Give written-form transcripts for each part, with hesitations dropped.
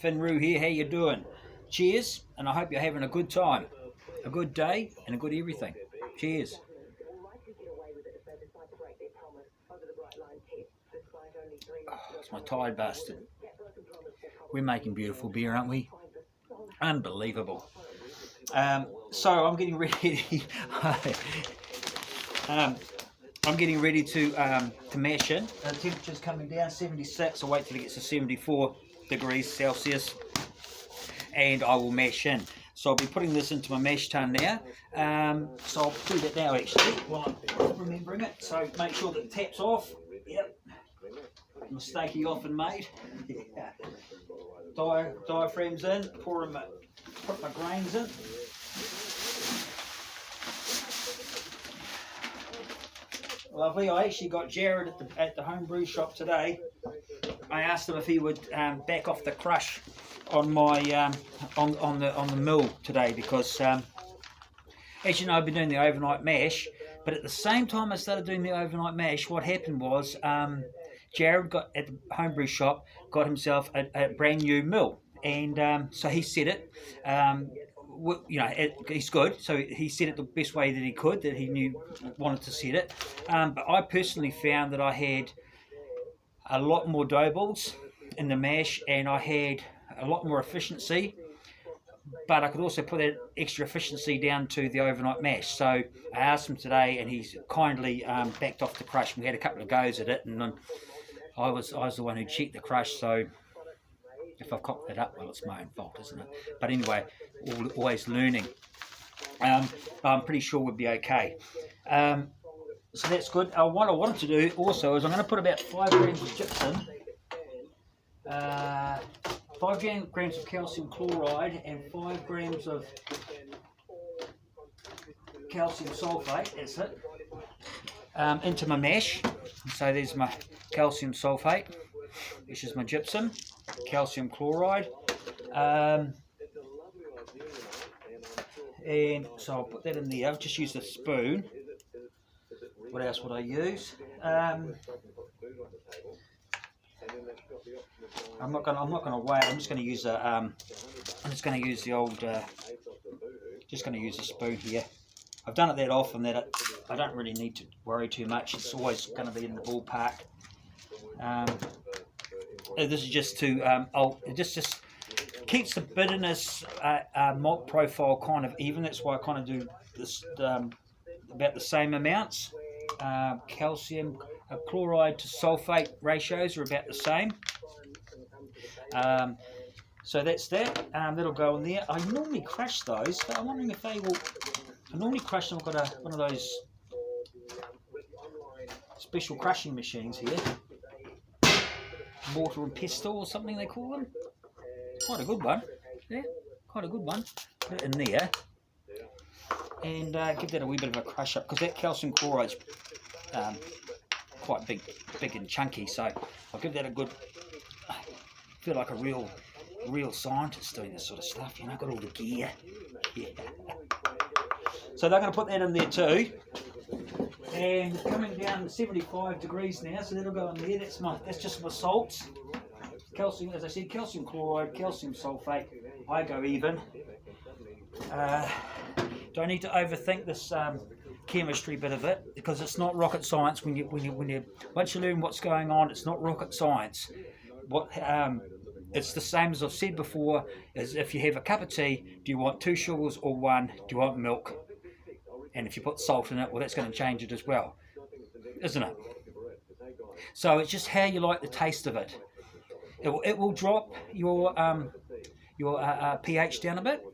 Finroo here, how you doing? Cheers, and I hope you're having a good time, a good day, and a good everything. Cheers. Oh, it's my Tide bastard. We're making beautiful beer, aren't we? Unbelievable. So I'm getting ready. I'm getting ready to mash in. The temperature's coming down, 76. I'll wait till it gets to 74 degrees Celsius, and I will mash in. So I'll be putting this into my mash tun now. So I'll do that now actually, while I'm remembering it. So make sure that the tap's off. Yep. Mistakey often made. Yeah. Diaphragms in, put my grains in. Lovely. I actually got Jared at the homebrew shop today. I asked him if he would back off the crush on my on the mill today, because as you know, I've been doing the overnight mash. But at the same time I started doing the overnight mash, what happened was Jared got at the homebrew shop, got himself a brand new mill, and so he set it. You know, he's good, so he set it the best way that he could, that he wanted to set it. But I personally found that I had a lot more dough balls in the mash, and I had a lot more efficiency, but I could also put that extra efficiency down to the overnight mash. So I asked him today, and he's kindly backed off the crush. We had a couple of goes at it, and I was the one who checked the crush, so if I've cocked that up, well, it's my own fault, isn't it? But anyway, always learning. I'm pretty sure we'll be okay. So that's good. What I wanted to do also is I'm going to put about 5 grams of gypsum, 5 grams of calcium chloride, and 5 grams of calcium sulfate, that's it, into my mash. So there's my calcium sulfate, which is my gypsum, calcium chloride, and so I'll put that in there. I've just used a spoon. What else would I use? I'm not gonna weigh it. I'm just gonna use a I'm just gonna use the old just gonna use a spoon here. I've done it that often that I don't really need to worry too much. It's always going to be in the ballpark. This is just to it just keeps the bitterness malt profile kind of even. That's why I kind of do this about the same amounts. Calcium chloride to sulfate ratios are about the same. So that's that. That'll go in there. I normally crush those, but I'm wondering if they will. I normally crush them. I've got one of those special crushing machines here, mortar and pestle or something they call them. Quite a good one. Yeah, quite a good one. Put it in there and give that a wee bit of a crush up, because that calcium chloride's quite big and chunky. So I'll give that a good. I feel like a real scientist doing this sort of stuff. You know, got all the gear. Yeah. So they're going to put that in there too, and coming down to 75 degrees now, so that'll go in there. That's just my salts, calcium, as I said, calcium chloride, calcium sulfate. I go even. Don't need to overthink this chemistry bit of it, because it's not rocket science. Once you learn what's going on, it's not rocket science. It's the same as I've said before, as if you have a cup of tea, do you want 2 sugars or 1? Do you want milk? And if you put salt in it, well, that's going to change it as well, isn't it? So it's just how you like the taste of it. It will drop your pH down a bit.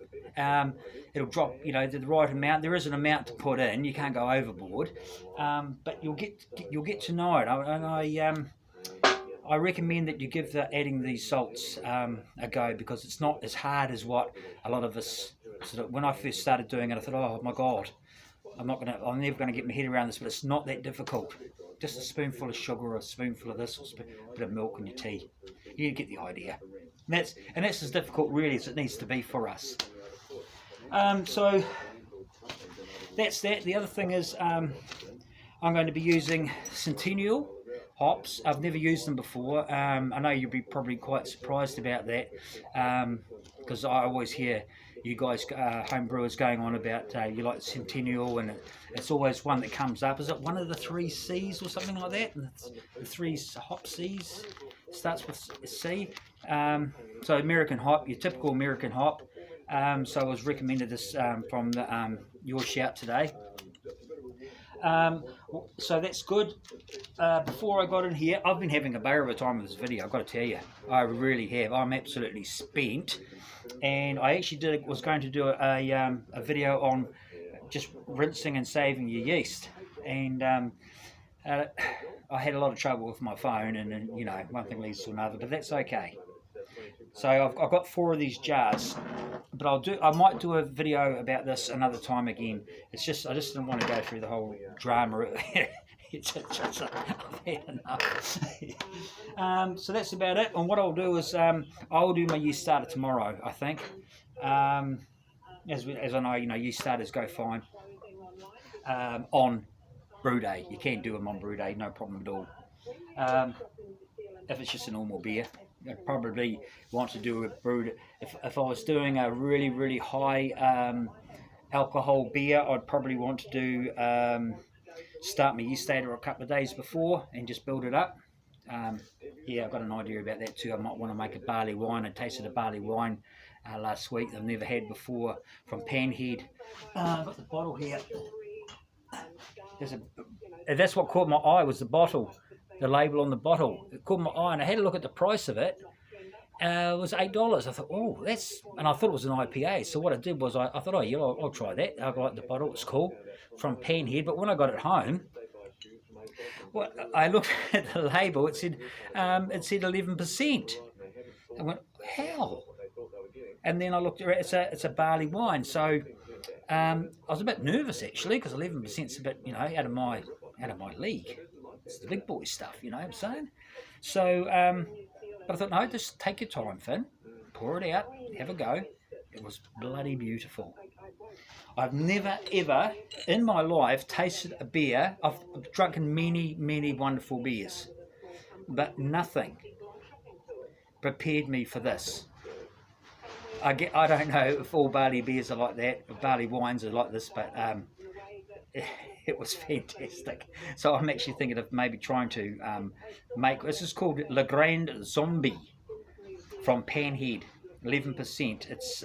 It'll drop, you know, the right amount. There is an amount to put in. You can't go overboard, but you'll get to know it. And I recommend that you give adding these salts a go, because it's not as hard as what a lot of us. When I first started doing it, I thought, oh my God, I'm never gonna get my head around this. But it's not that difficult. Just a spoonful of sugar, or a spoonful of this, or a bit of milk in your tea. You get the idea. And that's as difficult really as it needs to be for us. So that's that. The other thing is I'm going to be using Centennial hops. I've never used them before. I know you'll be probably quite surprised about that, because I always hear you guys, home brewers, going on about you like Centennial, and it's always one that comes up. Is it one of the 3 C's or something like that? And the 3 hop C's starts with C. So American hop, your typical American hop. So I was recommended this from your shout today. So that's good. Before I got in here, I've been having a bear of a time with this video, I've got to tell you. I really have. I'm absolutely spent. And I actually was going to do a video on just rinsing and saving your yeast. And I had a lot of trouble with my phone, and you know, one thing leads to another, but that's okay. So I've got 4 of these jars, but I might do a video about this another time again. It's just, I just didn't want to go through the whole drama. I've had enough. So that's about it. And what I'll do is I'll do my yeast starter tomorrow, I think. As I know, you know, yeast starters go fine on brew day. You can do them on brew day, no problem at all. If it's just a normal beer, I'd probably want to do a brewed. If I was doing a really, really high alcohol beer, I'd probably want to do start my yeast starter a couple of days before and just build it up. Yeah, I've got an idea about that too. I might want to make a barley wine. I tasted a barley wine last week that I've never had before from Panhead. I've got the bottle here. That's what caught my eye, was the bottle. The label on the bottle, it caught my eye, and I had a look at the price of it. It was $8. I thought, oh, that's, and I thought it was an IPA. So what I did was I thought, oh yeah, I'll try that. I like the bottle; it's cool, from Panhead. But when I got it home, well, I looked at the label. It said 11%. I went, how? And then I looked at it. It's a barley wine. So I was a bit nervous actually, because 11% is a bit, you know, out of my league. It's the big boy stuff, you know what I'm saying? So, but I thought, no, just take your time, Finn. Pour it out, have a go. It was bloody beautiful. I've never, ever, in my life, tasted a beer. I've drunken many, many wonderful beers, but nothing prepared me for this. I don't know if all barley beers are like that, or barley wines are like this, but it was fantastic. So I'm actually thinking of maybe trying to make, this is called Panhead Zombie from Panhead, 11%. It's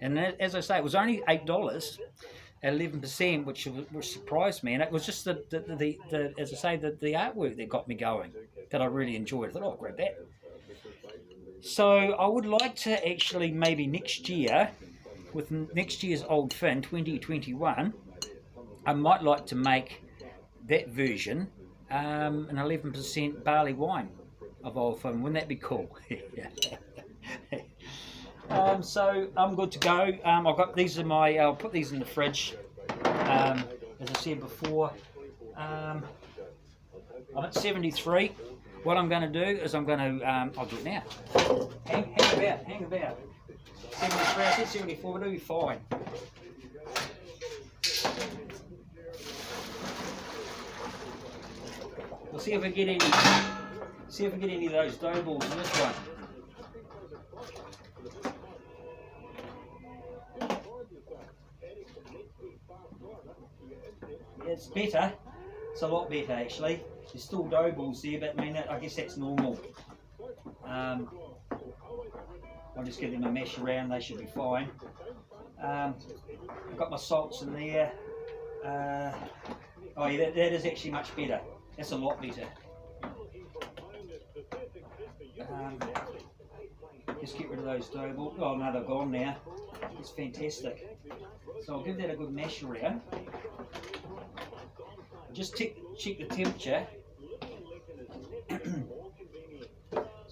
and as I say, it was only $8 at 11%, which surprised me, and it was just the as I say, the artwork that got me going, that I really enjoyed. I thought, oh, I'll grab that. So I would like to actually maybe next year, with next year's Old Fin 2021, I might like to make that version an 11% barley wine of Old Fin. Wouldn't that be cool? So I'm good to go. I've got these in my. I'll put these in the fridge. As I said before, I'm at 73. What I'm going to do is I'm going to. I'll do it now. Hang about. 73. I said 74. It'll be fine. We'll see if we get any. See if we get any of those dough balls in this one. Yeah, it's better. It's a lot better actually. There's still dough balls there, but I mean, I guess that's normal. I'll just give them a mash around. They should be fine. I've got my salts in there. Oh yeah, that is actually much better. That's a lot better. Just get rid of those dough balls. Oh no, they're gone now. It's fantastic. So I'll give that a good mash around. Just check the temperature.